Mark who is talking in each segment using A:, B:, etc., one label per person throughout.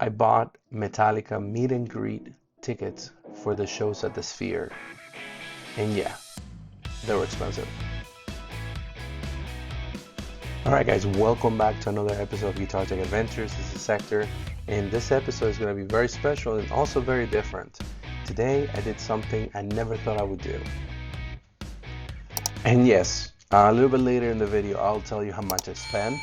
A: I bought Metallica meet and greet tickets for the shows at the Sphere. And yeah, they were expensive. Alright guys, welcome back to another episode of Guitar Tech Adventures. This is Sector, and this episode is going to be very special and also very different. Today I did something I never thought I would do. And yes, a little bit later in the video I'll tell you how much I spent.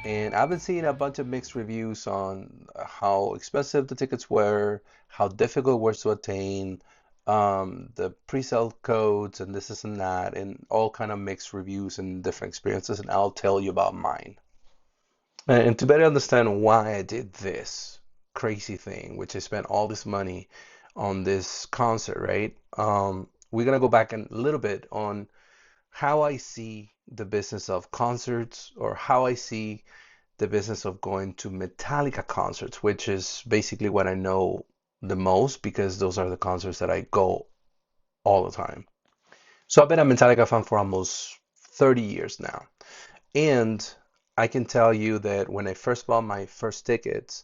A: And I've been seeing a bunch of mixed reviews on how expensive the tickets were, how difficult it was to attain, the pre-sale codes, and this and that, and all kind of mixed reviews and different experiences. And I'll tell you about mine. And to better understand why I did this crazy thing, which I spent all this money on this concert, right? We're gonna go back a little bit on how I see the business of concerts, or how I see the business of going to Metallica concerts, which is basically what I know the most because those are the concerts that I go all the time. So I've been a Metallica fan for almost 30 years now. And I can tell you that when I first bought my first tickets,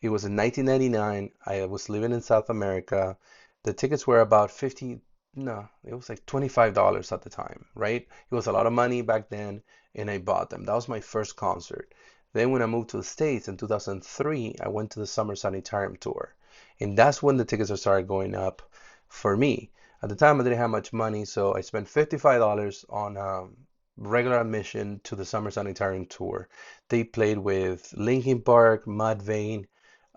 A: it was in 1999. I was living in South America. The tickets were about 50, no, it was like $25 at the time, right? It was a lot of money back then, and I bought them. That was my first concert. Then when I moved to the States in 2003, I went to the Summer Sanitarium tour. And that's when the tickets started going up for me. At the time, I didn't have much money, so I spent $55 on regular admission to the Summer Sanitarium tour. They played with Linkin Park, Mudvayne,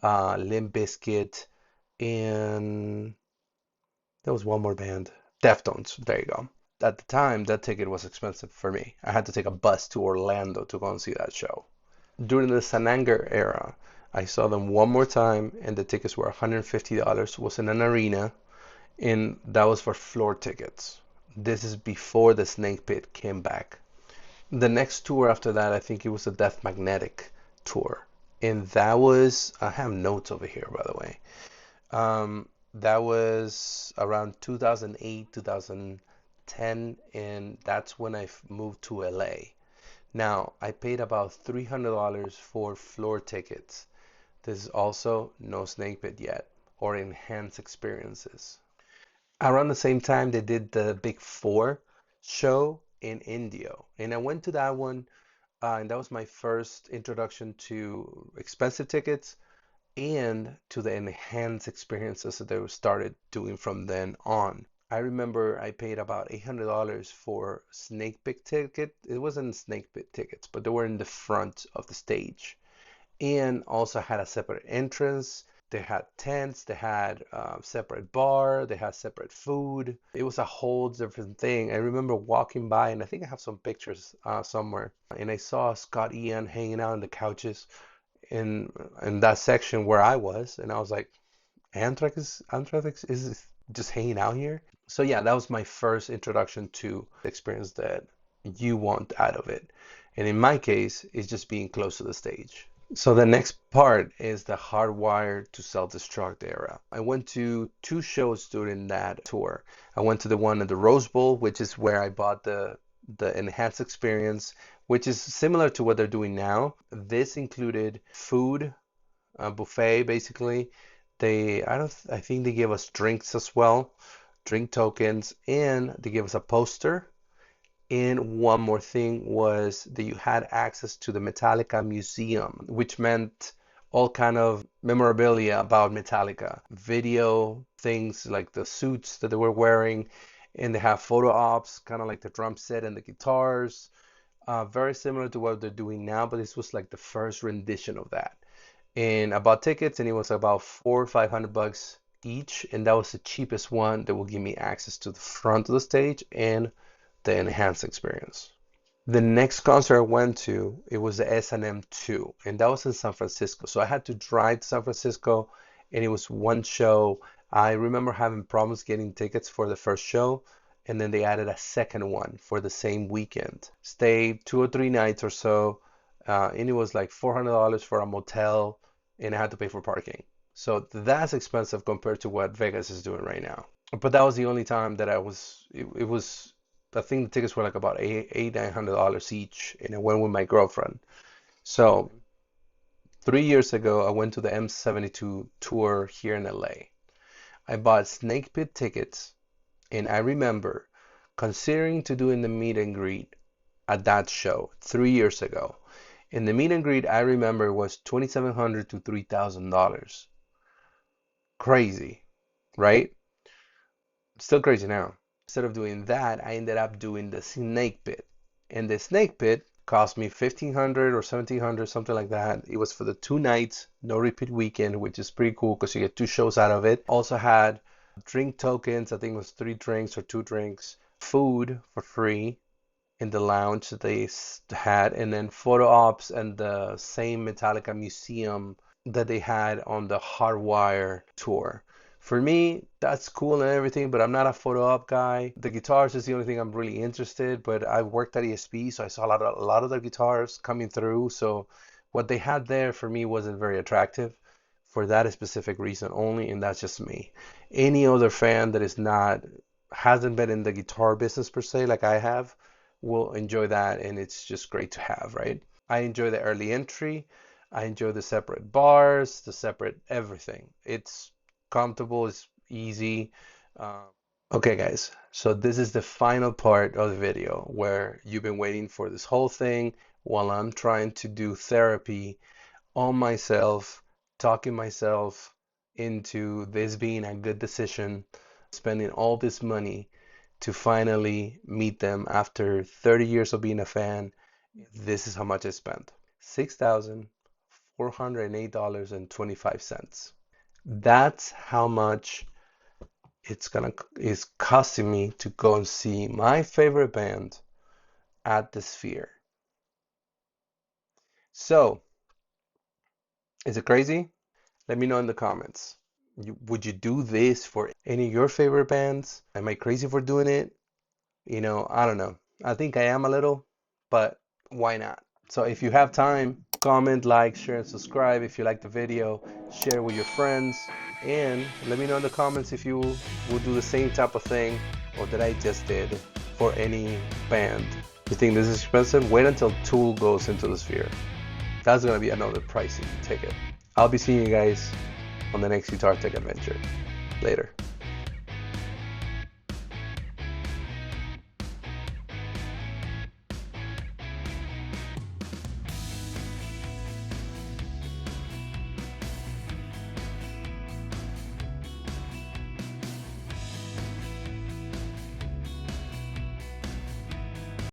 A: Limp Bizkit, and there was one more band, Deftones. There you go. At the time, that ticket was expensive for me. I had to take a bus to Orlando to go and see that show. During the Sananger era, I saw them one more time, and the tickets were $150. It was in an arena, and that was for floor tickets. This is before the Snake Pit came back. The next tour after that, I think it was the Death Magnetic tour. And that was, I have notes over here, by the way. That was around 2008, 2010, and that's when I moved to LA. Now, I paid about $300 for floor tickets. This is also no Snake Pit yet, or enhanced experiences. Around the same time, they did the Big Four show in Indio, and I went to that one. And that was my first introduction to expensive tickets and to the enhanced experiences that they started doing from then on. I remember I paid about $800 for Snake Pit ticket. It wasn't Snake Pit tickets, but they were in the front of the stage, and also had a separate entrance. They had tents, they had separate bar, they had separate food. It was a whole different thing. I remember walking by, and I think I have some pictures somewhere, and I saw Scott Ian hanging out on the couches in that section where I was, and I was like, Anthrax is just hanging out here. So yeah, that was my first introduction to the experience that you want out of it. And in my case, it's just being close to the stage. So the next part is the hardwired to self-destruct era. I went to two shows during that tour. I went to the one at the Rose Bowl, which is where I bought the enhanced experience, which is similar to what they're doing now. This included food, a buffet basically. I think they gave us drinks as well, drink tokens, and they gave us a poster. And one more thing was that you had access to the Metallica Museum, which meant all kind of memorabilia about Metallica, video things like the suits that they were wearing, and they have photo ops, kind of like the drum set and the guitars, very similar to what they're doing now, but this was like the first rendition of that. And I bought tickets, and it was about 400 or 500 bucks each, and that was the cheapest one that will give me access to the front of the stage and the enhanced experience. The next concert I went to, it was the S&M 2, and that was in San Francisco. So I had to drive to San Francisco, and it was one show. I remember having problems getting tickets for the first show, and then they added a second one for the same weekend. Stayed 2 or 3 nights or so, and it was like $400 for a motel, and I had to pay for parking. So that's expensive compared to what Vegas is doing right now. But that was the only time that it was, I think the tickets were like about $900 each, and I went with my girlfriend. So 3 years ago, I went to the M72 tour here in LA. I bought Snake Pit tickets, and I remember considering to doing the meet and greet at that show 3 years ago. And the meet and greet I remember was $2,700 to $3,000. Crazy, right? Still crazy now. Instead of doing that, I ended up doing the Snake Pit. And the Snake Pit cost me 1,500 or 1,700, something like that. It was for the 2 nights, no repeat weekend, which is pretty cool because you get 2 shows out of it. Also had drink tokens, I think it was 3 drinks or 2 drinks, food for free in the lounge that they had, and then photo ops and the same Metallica museum that they had on the Hardwire tour. For me, that's cool and everything, but I'm not a photo op guy. The guitars is the only thing I'm really interested, but I worked at ESP, so I saw a lot of the guitars coming through. So what they had there for me wasn't very attractive for that specific reason only, and that's just me. Any other fan that is not hasn't been in the guitar business per se like I have will enjoy that, and it's just great to have, right? I enjoy the early entry. I enjoy the separate bars, the separate everything. It's comfortable, it's easy. Uh, okay, guys, so this is the final part of the video where you've been waiting for this whole thing while I'm trying to do therapy on myself, talking myself into this being a good decision, spending all this money to finally meet them after 30 years of being a fan. This is how much I spent. $6,408.25. That's how much is costing me to go and see my favorite band at the Sphere. So, is it crazy? Let me know in the comments. Would you do this for any of your favorite bands? Am I crazy for doing it? I don't know. I think I am a little, but why not? So if you have time, comment, like, share, and subscribe. If you like the video, share with your friends, and let me know in the comments if you will do the same type of thing or that I just did for any band. You think this is expensive? Wait until Tool goes into the Sphere. That's gonna be another pricey ticket. I'll be seeing you guys on the next Guitar Tech adventure. Later.